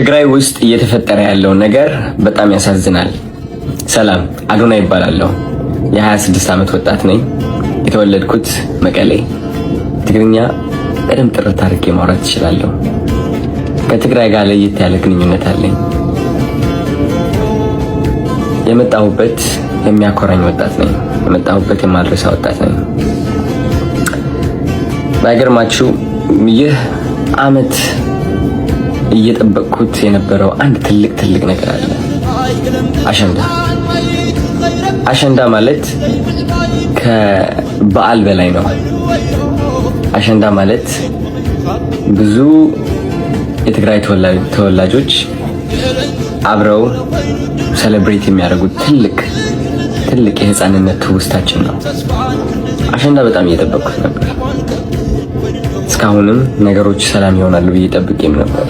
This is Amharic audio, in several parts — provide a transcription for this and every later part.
ትግራይ ውስጥ እየተፈጠረ ያለው ነገር በጣም ያሳዝናል። ሰላም፣ አዶና ይባላለሁ። የ26 ዓመት ወጣት ነኝ። የተወለድኩት መቀሌ። ትግርኛ በደንብ ጥርት አድርጌ ማውራት እችላለሁ። ከትግራይ ጋር ለየት ያለ ግንኙነት አለኝ። የመጣሁበት የሚያኮራኝ ወጣት ነኝ። የመጣሁበት የማልረሳ ወጣት ነኝ። ባይገርማችሁ ይህ ዓመት እየጠበቅኩት የነበረው አንድ ትልቅ ነገር አለ። አሸንዳ ማለት ከበዓል በላይ ነው። አሸንዳ ማለት ብዙ የትግራይ ተወላጆች አብረው ሴሌብሬት የሚያደርጉት ትልቅ የህፃንነት ትውስታችን ነው። አሸንዳ በጣም እየጠበቅኩት ነበር። እስካሁንም ነገሮች ሰላም ይሆናሉ ብዬ ጠብቄም ነበር።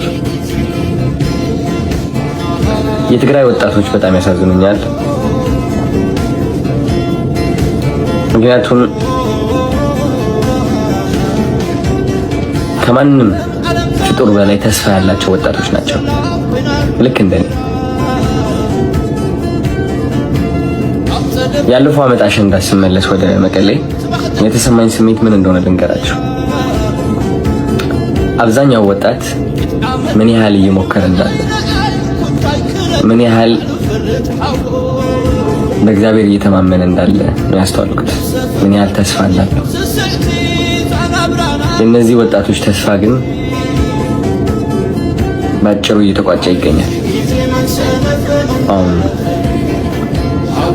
የትግራይ ወጣቶች በጣም ያሳዝኑኛል። ምክንያቱም ከማንም ፍጡር በላይ ተስፋ ያላቸው ወጣቶች ናቸው። ልክ እንደኔ ያለፈው ዓመት አሸንዳ ስመለስ ወደ መቀሌ የተሰማኝ ስሜት ምን እንደሆነ ልንገራችሁ። አብዛኛው ወጣት ምን ያህል እየሞከረ እንዳለ፣ ምን ያህል በእግዚአብሔር እየተማመነ እንዳለ ነው ያስተዋልኩት። ምን ያህል ተስፋ እንዳለው። የእነዚህ ወጣቶች ተስፋ ግን ባጭሩ እየተቋጨ ይገኛል።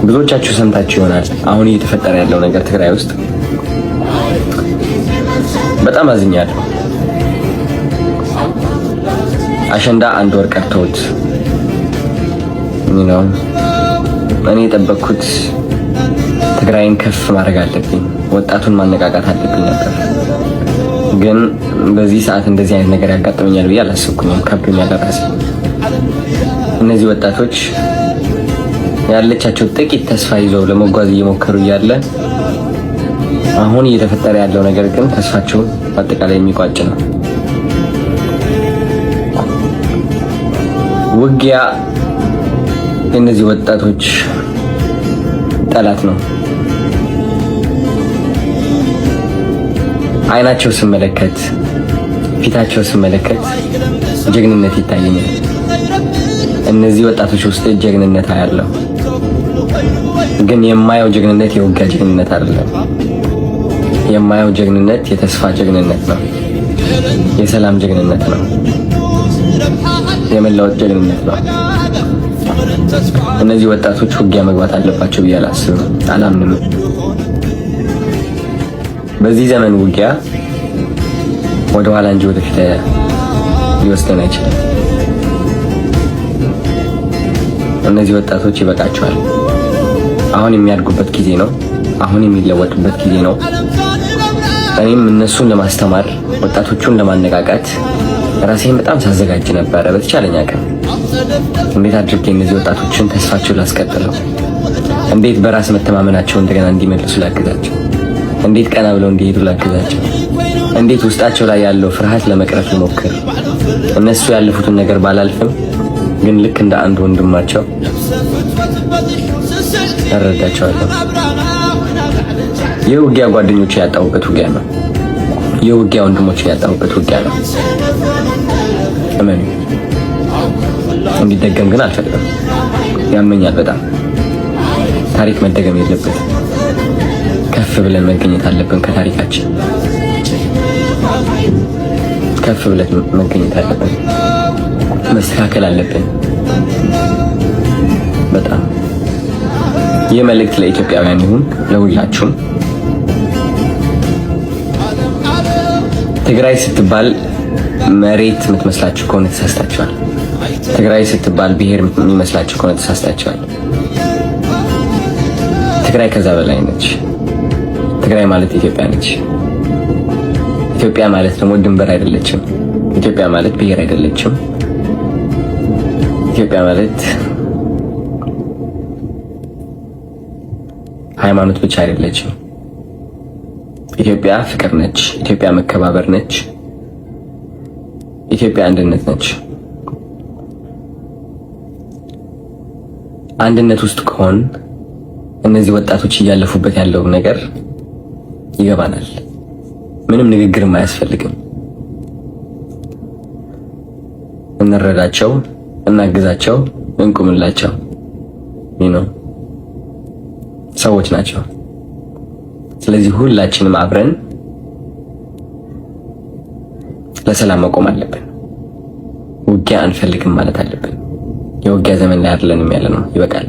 ብዙዎቻችሁ ሰምታችሁ ይሆናል አሁን እየተፈጠረ ያለው ነገር ትግራይ ውስጥ። በጣም አዝኛለሁ። አሸንዳ አንድ ወር ቀርቶት እኔ የጠበቅኩት ትግራይን ከፍ ማድረግ አለብኝ፣ ወጣቱን ማነቃቃት አለብኝ ነበር። ግን በዚህ ሰዓት እንደዚህ አይነት ነገር ያጋጥመኛል ብዬ አላሰብኩኝም። ከብዶኛል ራሴ። እነዚህ ወጣቶች ያለቻቸው ጥቂት ተስፋ ይዘው ለመጓዝ እየሞከሩ እያለ አሁን እየተፈጠረ ያለው ነገር ግን ተስፋቸውን በአጠቃላይ የሚቋጭ ነው። ውጊያ የእነዚህ ወጣቶች ጠላት ነው። አይናቸው ስመለከት፣ ፊታቸው ስመለከት ጀግንነት ይታየኛል። እነዚህ ወጣቶች ውስጥ ጀግንነት አያለው። ግን የማየው ጀግንነት የውጊያ ጀግንነት አይደለም። የማየው ጀግንነት የተስፋ ጀግንነት ነው። የሰላም ጀግንነት ነው። የመለወጥ ጀግንነት ነው። እነዚህ ወጣቶች ውጊያ መግባት አለባቸው ብዬ አላምንም። በዚህ ዘመን ውጊያ ወደ ኋላ እንጂ ወደፊት ሊወስደን አይችልም። እነዚህ ወጣቶች ይበቃቸዋል። አሁን የሚያድጉበት ጊዜ ነው። አሁን የሚለወጡበት ጊዜ ነው። እኔም እነሱን ለማስተማር ወጣቶቹን ለማነቃቃት ራሴን በጣም ሳዘጋጅ ነበረ። በተቻለኝ አቅም እንዴት አድርጌ እነዚህ ወጣቶችን ተስፋቸውን ላስቀጥለው፣ እንዴት በራስ መተማመናቸው እንደገና እንዲመልሱ ላግዛቸው፣ እንዴት ቀና ብለው እንዲሄዱ ላግዛቸው፣ እንዴት ውስጣቸው ላይ ያለው ፍርሃት ለመቅረፍ ልሞክር። እነሱ ያለፉትን ነገር ባላልፍም ግን ልክ እንደ አንድ ወንድማቸው እረዳቸዋለሁ። የውጊያ ጓደኞች ያጣሁበት ውጊያ ነው። የውጊያ ወንድሞች ያጣሁበት ውጊያ ነው። እመኑ። እንዲደገም ግን አልፈልግም። ያመኛል በጣም። ታሪክ መደገም የለበትም። ከፍ ብለን መገኘት አለብን። ከታሪካችን ከፍ ብለን መገኘት አለብን። መስተካከል አለብን በጣም። ይህ መልእክት ለኢትዮጵያውያን ይሁን፣ ለሁላችሁም። ትግራይ ስትባል መሬት የምትመስላችሁ ከሆነ ተሳስታችኋል። ትግራይ ስትባል ብሔር የሚመስላችሁ ከሆነ ተሳስታችኋል። ትግራይ ከዛ በላይ ነች። ትግራይ ማለት ኢትዮጵያ ነች። ኢትዮጵያ ማለት ደግሞ ድንበር አይደለችም። ኢትዮጵያ ማለት ብሔር አይደለችም። ኢትዮጵያ ማለት ሃይማኖት ብቻ አይደለችም። ኢትዮጵያ ፍቅር ነች። ኢትዮጵያ መከባበር ነች። ኢትዮጵያ አንድነት ነች። አንድነት ውስጥ ከሆን እነዚህ ወጣቶች እያለፉበት ያለው ነገር ይገባናል። ምንም ንግግርም አያስፈልግም። እንረዳቸው፣ እናግዛቸው፣ እንቁምላቸው። ሰዎች ናቸው። ስለዚህ ሁላችንም አብረን ለሰላም መቆም አለብን። ውጊያ አንፈልግም ማለት አለብን። የውጊያ ዘመን ላይ አይደለንም ያለነው። ይበቃል።